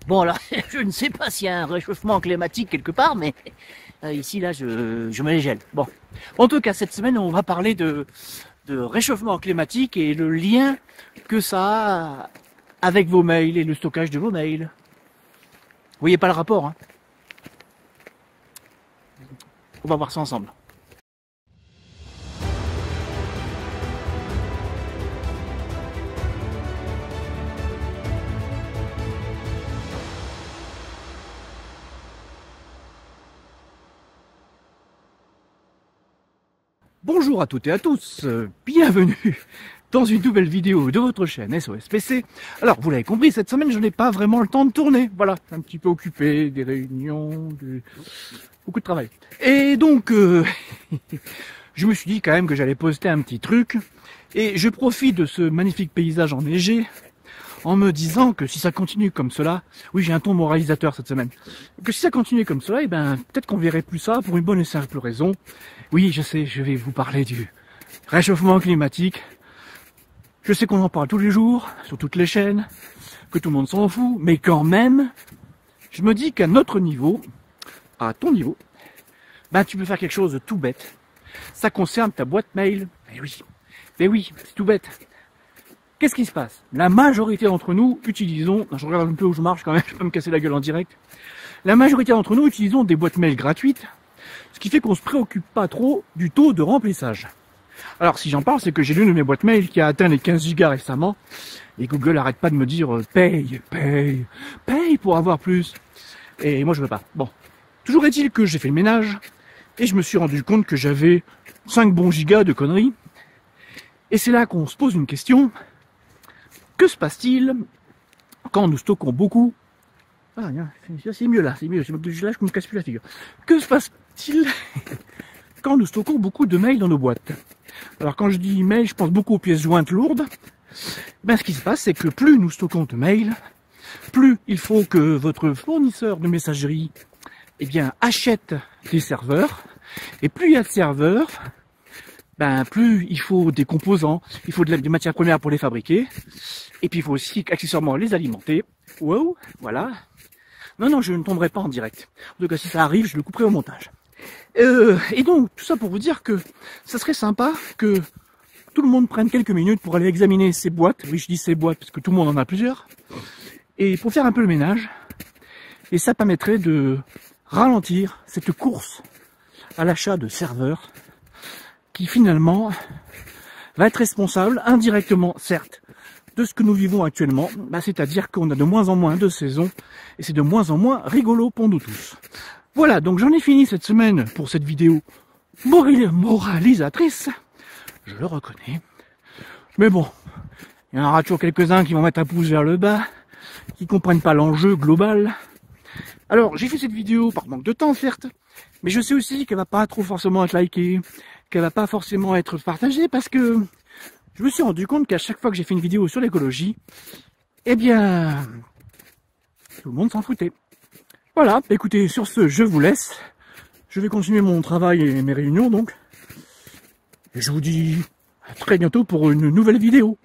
Bon alors, je ne sais pas s'il y a un réchauffement climatique quelque part, mais ici là, je me les gèle. Bon, en tout cas, cette semaine, on va parler de réchauffement climatique et le lien que ça a avec vos mails et le stockage de vos mails. Vous voyez pas le rapport, hein? On va voir ça ensemble. Bonjour à toutes et à tous, bienvenue dans une nouvelle vidéo de votre chaîne SOS PC. Alors, vous l'avez compris, cette semaine, je n'ai pas vraiment le temps de tourner. Voilà, un petit peu occupé, des réunions, beaucoup de travail. Et donc, je me suis dit quand même que j'allais poster un petit truc. Et je profite de ce magnifique paysage enneigé en me disant que si ça continue comme cela, oui, j'ai un ton moralisateur cette semaine, que si ça continue comme cela, eh ben, peut-être qu'on verrait plus ça pour une bonne et simple raison. Oui, je sais, je vais vous parler du réchauffement climatique. Je sais qu'on en parle tous les jours, sur toutes les chaînes, que tout le monde s'en fout, mais quand même, je me dis qu'à notre niveau, à ton niveau, ben tu peux faire quelque chose de tout bête. Ça concerne ta boîte mail. Mais oui, c'est tout bête. Qu'est-ce qui se passe? La majorité d'entre nous utilisons, je regarde un peu où je marche quand même, je peux me casser la gueule en direct. La majorité d'entre nous utilisons des boîtes mail gratuites, ce qui fait qu'on se préoccupe pas trop du taux de remplissage. Alors si j'en parle, c'est que j'ai l'une de mes boîtes mail qui a atteint les 15 gigas récemment, et Google arrête pas de me dire paye pour avoir plus. Et moi je veux pas. Bon, toujours est-il que j'ai fait le ménage, et je me suis rendu compte que j'avais 5 bons gigas de conneries. Et c'est là qu'on se pose une question. Que se passe-t-il quand nous stockons beaucoup? Ah, c'est mieux là, c'est mieux. Là, je me casse plus la figure. Que se passe-t-il quand nous stockons beaucoup de mails dans nos boîtes? Alors quand je dis mail, je pense beaucoup aux pièces jointes lourdes. Ben, ce qui se passe, c'est que plus nous stockons de mails, plus il faut que votre fournisseur de messagerie achète des serveurs. Et plus il y a de serveurs, ben, plus il faut des composants, il faut des matières premières pour les fabriquer. Et puis il faut aussi accessoirement les alimenter. Wow, voilà. Non, je ne tomberai pas en direct. En tout cas, si ça arrive, je le couperai au montage. Et donc, tout ça pour vous dire que ça serait sympa que tout le monde prenne quelques minutes pour aller examiner ses boîtes. Oui, je dis ses boîtes parce que tout le monde en a plusieurs. Et pour faire un peu le ménage. Et ça permettrait de ralentir cette course à l'achat de serveurs qui finalement va être responsable, indirectement certes, de ce que nous vivons actuellement, c'est-à-dire qu'on a de moins en moins de saisons et c'est de moins en moins rigolo pour nous tous. Voilà, donc j'en ai fini cette semaine pour cette vidéo moralisatrice, je le reconnais. Mais bon, il y en aura toujours quelques-uns qui vont mettre un pouce vers le bas, qui comprennent pas l'enjeu global. Alors, j'ai fait cette vidéo par manque de temps, certes, mais je sais aussi qu'elle va pas trop forcément être likée, qu'elle va pas forcément être partagée, parce que je me suis rendu compte qu'à chaque fois que j'ai fait une vidéo sur l'écologie, eh bien, tout le monde s'en foutait. Voilà, écoutez, sur ce, je vous laisse. Je vais continuer mon travail et mes réunions, donc. Et je vous dis à très bientôt pour une nouvelle vidéo.